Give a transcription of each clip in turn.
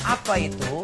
Apa itu?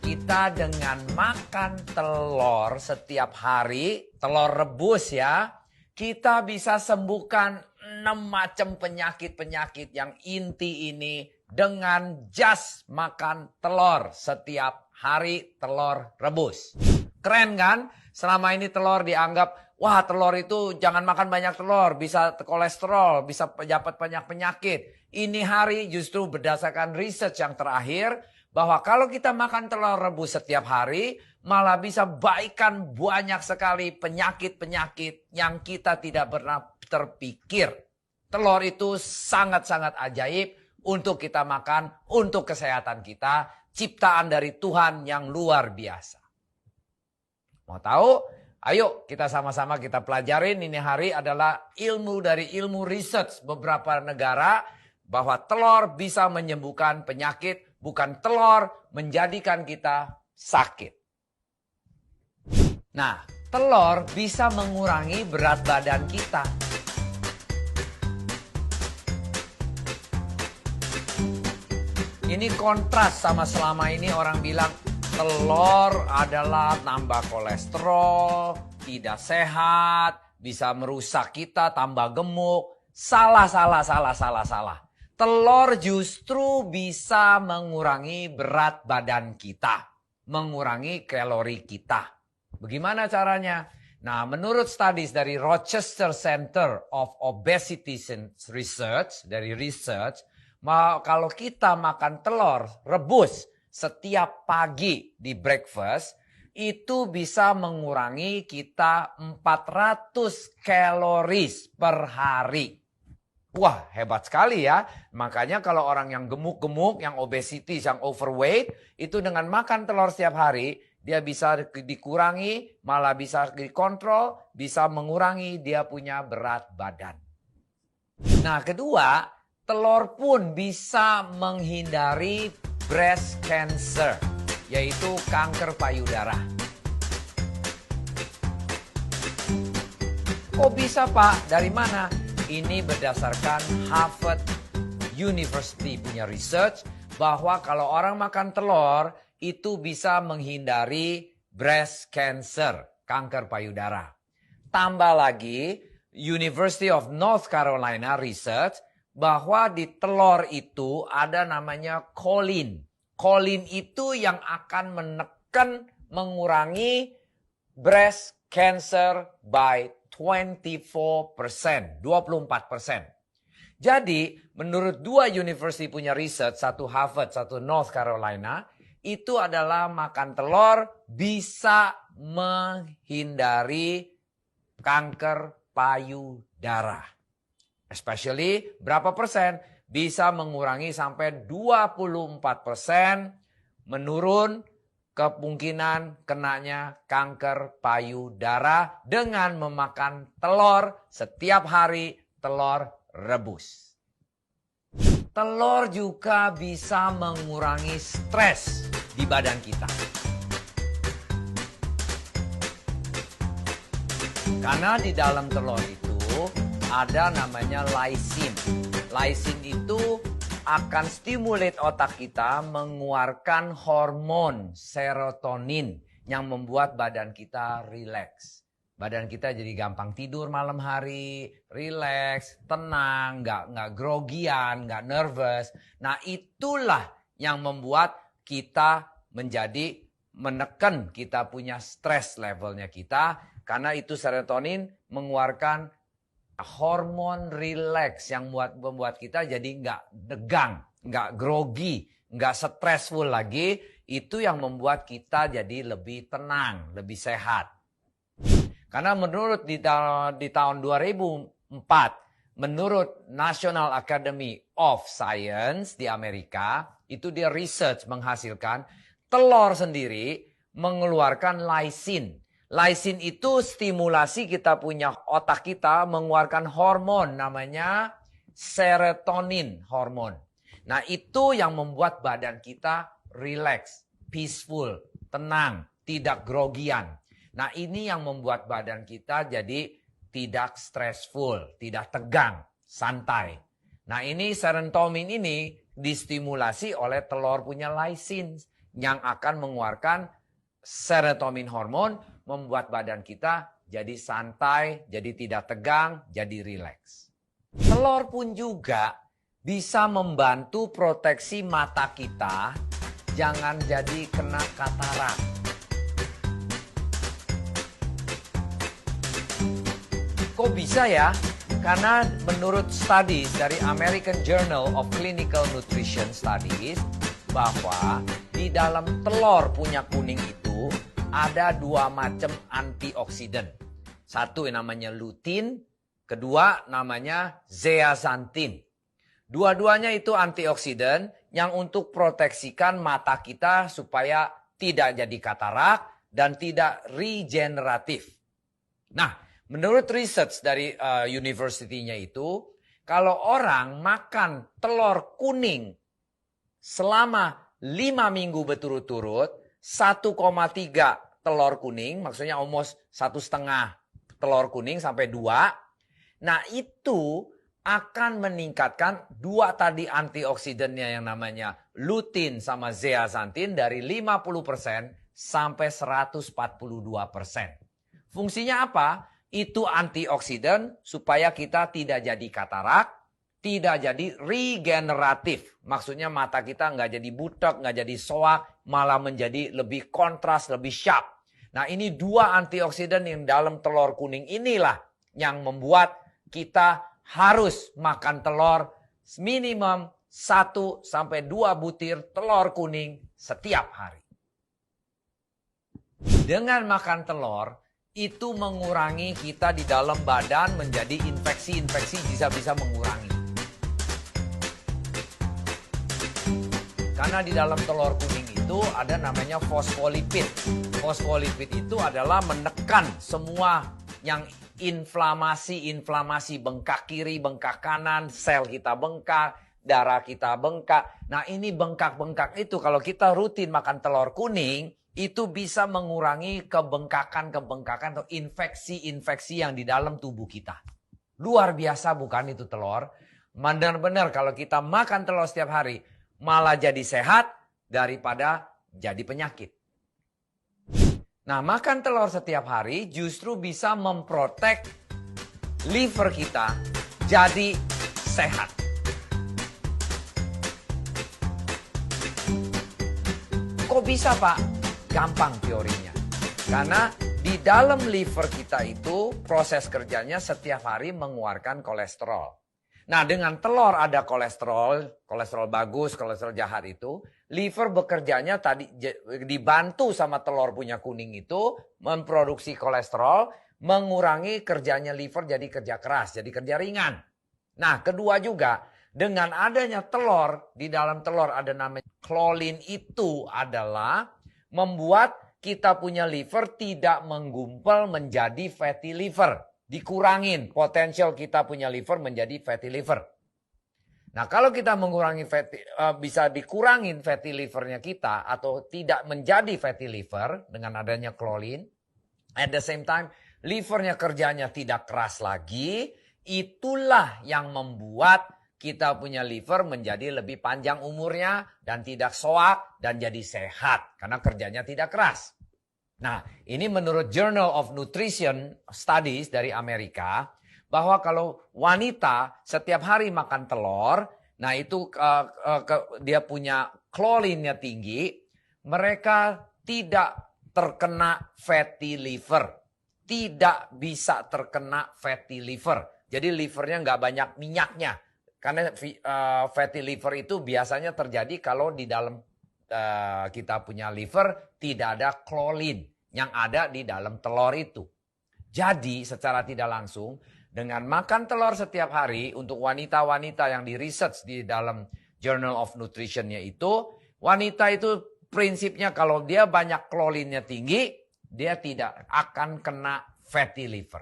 Kita dengan makan telur setiap hari, telur rebus ya, kita bisa sembuhkan 6 macam penyakit-penyakit yang inti ini dengan just makan telur setiap hari, telur rebus. Keren kan? Selama ini telur dianggap, wah telur itu jangan makan banyak telur, bisa kolesterol, bisa dapat banyak penyakit. Ini hari justru berdasarkan research yang terakhir, bahwa kalau kita makan telur rebus setiap hari, malah bisa baikkan banyak sekali penyakit-penyakit yang kita tidak pernah terpikir. Telur itu sangat-sangat ajaib untuk kita makan, untuk kesehatan kita, ciptaan dari Tuhan yang luar biasa. Mau tahu? Ayo kita sama-sama kita pelajarin. Ini hari adalah ilmu dari ilmu research beberapa negara, bahwa telur bisa menyembuhkan penyakit. Bukan telur menjadikan kita sakit. Nah, telur bisa mengurangi berat badan kita. Ini kontras sama selama ini orang bilang telur adalah nambah kolesterol, tidak sehat, bisa merusak kita, tambah gemuk. Salah. Telur justru bisa mengurangi berat badan kita, mengurangi kalori kita. Bagaimana caranya? Nah, menurut studies dari Rochester Center of Obesity Research, kalau kita makan telur rebus setiap pagi di breakfast, itu bisa mengurangi kita 400 kalori per hari. Wah, hebat sekali ya. Makanya kalau orang yang gemuk-gemuk, yang obesity, yang overweight, itu dengan makan telur setiap hari, dia bisa dikurangi, malah bisa dikontrol, bisa mengurangi dia punya berat badan. Nah, kedua, telur pun bisa menghindari breast cancer, yaitu kanker payudara. Kok bisa, Pak? Dari mana? Ini berdasarkan Harvard University punya research bahwa kalau orang makan telur itu bisa menghindari breast cancer, kanker payudara. Tambah lagi University of North Carolina research bahwa di telur itu ada namanya choline. Choline itu yang akan menekan, mengurangi breast cancer by 24%. Jadi menurut dua university punya research, satu Harvard, satu North Carolina, itu adalah makan telur bisa menghindari kanker payudara. Especially berapa persen? Bisa mengurangi sampai 24% menurun kemungkinan kenanya kanker payudara dengan memakan telur setiap hari, telur rebus. Telur juga bisa mengurangi stres di badan kita. Karena di dalam telur itu ada namanya lysine. Lysine itu akan stimulate otak kita mengeluarkan hormon serotonin yang membuat badan kita rileks. Badan kita jadi gampang tidur malam hari, rileks, tenang, nggak grogian, nggak nervous. Nah, itulah yang membuat kita menjadi menekan kita punya stress levelnya kita, karena itu serotonin mengeluarkan hormon relax yang membuat kita jadi nggak degang, nggak grogi, nggak stressful lagi. Itu yang membuat kita jadi lebih tenang, lebih sehat. Karena menurut di tahun 2004, menurut National Academy of Science di Amerika, itu dia research menghasilkan telur sendiri mengeluarkan lysine. Lysine itu stimulasi kita punya otak kita mengeluarkan hormon namanya serotonin hormon. Nah, itu yang membuat badan kita relax, peaceful, tenang, tidak grogian. Nah, ini yang membuat badan kita jadi tidak stressful, tidak tegang, santai. Nah, ini serotonin ini distimulasi oleh telur punya lysine yang akan mengeluarkan serotonin hormon, membuat badan kita jadi santai, jadi tidak tegang, jadi rileks. Telur pun juga bisa membantu proteksi mata kita, jangan jadi kena katarak. Kok bisa ya? Karena menurut studies dari American Journal of Clinical Nutrition Studies, bahwa di dalam telur punya kuning itu ada 2 macam antioksidan. Satu yang namanya lutein, kedua namanya zeaxanthin. Dua-duanya itu antioksidan yang untuk proteksikan mata kita supaya tidak jadi katarak dan tidak regeneratif. Nah, menurut research dari university-nya itu, kalau orang makan telur kuning selama 5 minggu berturut-turut, 1,3 telur kuning, maksudnya almost 1,5 telur kuning sampai 2. Nah, itu akan meningkatkan 2 tadi antioksidannya yang namanya lutein sama zeaxanthin dari 50% sampai 142%. Fungsinya apa? Itu antioksidan supaya kita tidak jadi katarak, tidak jadi regeneratif. Maksudnya mata kita nggak jadi butek, nggak jadi soak, malah menjadi lebih kontras, lebih sharp. Nah, ini 2 antioksidan yang dalam telur kuning inilah yang membuat kita harus makan telur minimum 1 sampai 2 butir telur kuning setiap hari. Dengan makan telur, itu mengurangi kita di dalam badan menjadi infeksi-infeksi bisa mengurangi. Karena di dalam telur kuning itu ada namanya fosfolipid. Fosfolipid itu adalah menekan semua yang inflamasi bengkak kiri, bengkak kanan, sel kita bengkak, darah kita bengkak. Nah, ini bengkak-bengkak itu kalau kita rutin makan telur kuning, itu bisa mengurangi kebengkakan atau infeksi-infeksi yang di dalam tubuh kita. Luar biasa bukan itu telur? Benar-benar kalau kita makan telur setiap hari, malah jadi sehat daripada jadi penyakit. Nah, makan telur setiap hari justru bisa memprotek liver kita jadi sehat. Kok bisa, Pak? Gampang teorinya. Karena di dalam liver kita itu proses kerjanya setiap hari mengeluarkan kolesterol. Nah, dengan telur ada kolesterol bagus, kolesterol jahat itu, liver bekerjanya tadi dibantu sama telur punya kuning itu memproduksi kolesterol, mengurangi kerjanya liver jadi kerja keras, jadi kerja ringan. Nah, kedua juga dengan adanya telur, di dalam telur ada namanya klorin, itu adalah membuat kita punya liver tidak menggumpal menjadi fatty liver. Dikurangin potensial kita punya liver menjadi fatty liver. Nah, kalau kita mengurangi bisa dikurangin fatty livernya kita atau tidak menjadi fatty liver dengan adanya klorin. At the same time, livernya kerjanya tidak keras lagi. Itulah yang membuat kita punya liver menjadi lebih panjang umurnya dan tidak soak dan jadi sehat karena kerjanya tidak keras. Nah, ini menurut Journal of Nutrition Studies dari Amerika, bahwa kalau wanita setiap hari makan telur, nah itu dia punya klorinnya tinggi, mereka tidak terkena fatty liver. Tidak bisa terkena fatty liver. Jadi livernya nggak banyak minyaknya. Karena fatty liver itu biasanya terjadi kalau di dalam kita punya liver tidak ada klorin yang ada di dalam telur itu. Jadi secara tidak langsung dengan makan telur setiap hari untuk wanita-wanita yang di research di dalam Journal of Nutrition-nya itu, wanita itu prinsipnya kalau dia banyak klorinnya tinggi, dia tidak akan kena fatty liver.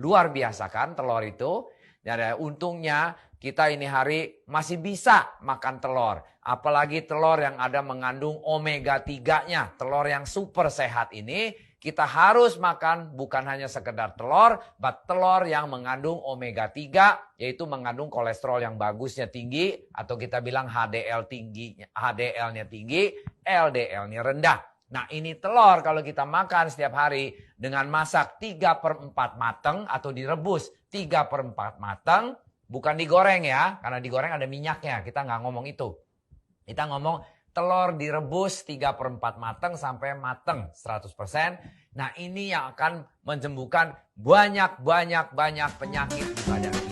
Luar biasa kan telur itu? Dan untungnya kita ini hari masih bisa makan telur. Apalagi telur yang ada mengandung omega 3-nya. Telur yang super sehat ini kita harus makan bukan hanya sekedar telur, but telur yang mengandung omega 3, yaitu mengandung kolesterol yang bagusnya tinggi, atau kita bilang HDL-nya tinggi, LDL-nya rendah. Nah ini telur kalau kita makan setiap hari dengan masak 3/4 matang atau direbus 3/4 matang, bukan digoreng ya, karena digoreng ada minyaknya, kita nggak ngomong itu. Kita ngomong telur direbus 3/4 matang sampai matang 100%. Nah ini yang akan menyembuhkan banyak penyakit di badan kita.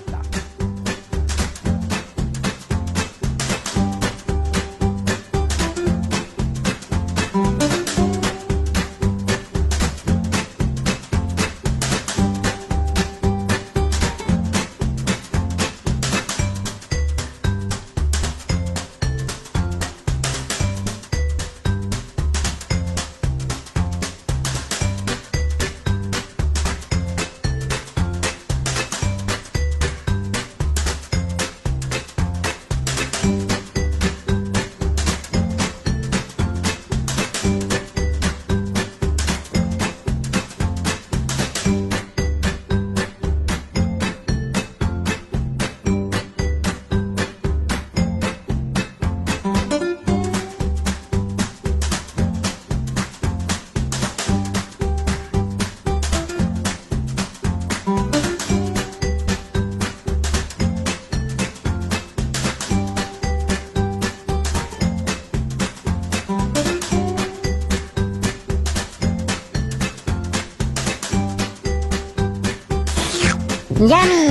Yummy!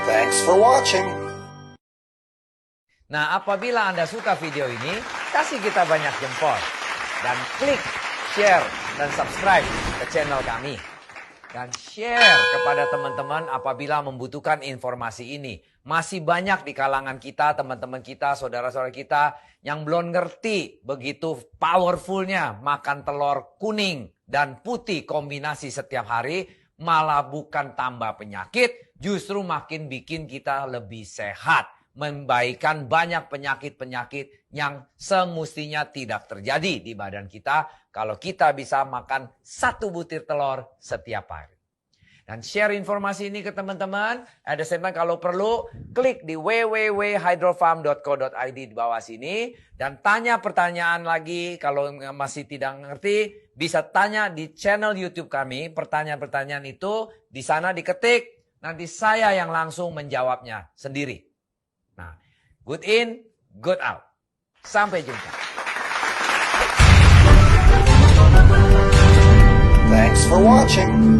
Thanks for watching. Nah, apabila Anda suka video ini, kasih kita banyak jempol. Dan klik, share, dan subscribe ke channel kami. Dan share kepada teman-teman apabila membutuhkan informasi ini. Masih banyak di kalangan kita, teman-teman kita, saudara-saudara kita yang belum ngerti begitu powerfulnya makan telur kuning dan putih kombinasi setiap hari. Malah bukan tambah penyakit, justru makin bikin kita lebih sehat. Membaikan banyak penyakit-penyakit yang semestinya tidak terjadi di badan kita kalau kita bisa makan 1 butir telur setiap hari. Dan share informasi ini ke teman-teman. Ada segmen kalau perlu klik di www.hydrofarm.co.id di bawah sini. Dan tanya pertanyaan lagi kalau masih tidak ngerti. Bisa tanya di channel YouTube kami. Pertanyaan-pertanyaan itu di sana diketik. Nanti saya yang langsung menjawabnya sendiri. Nah, good in, good out. Sampai jumpa. Thanks for watching.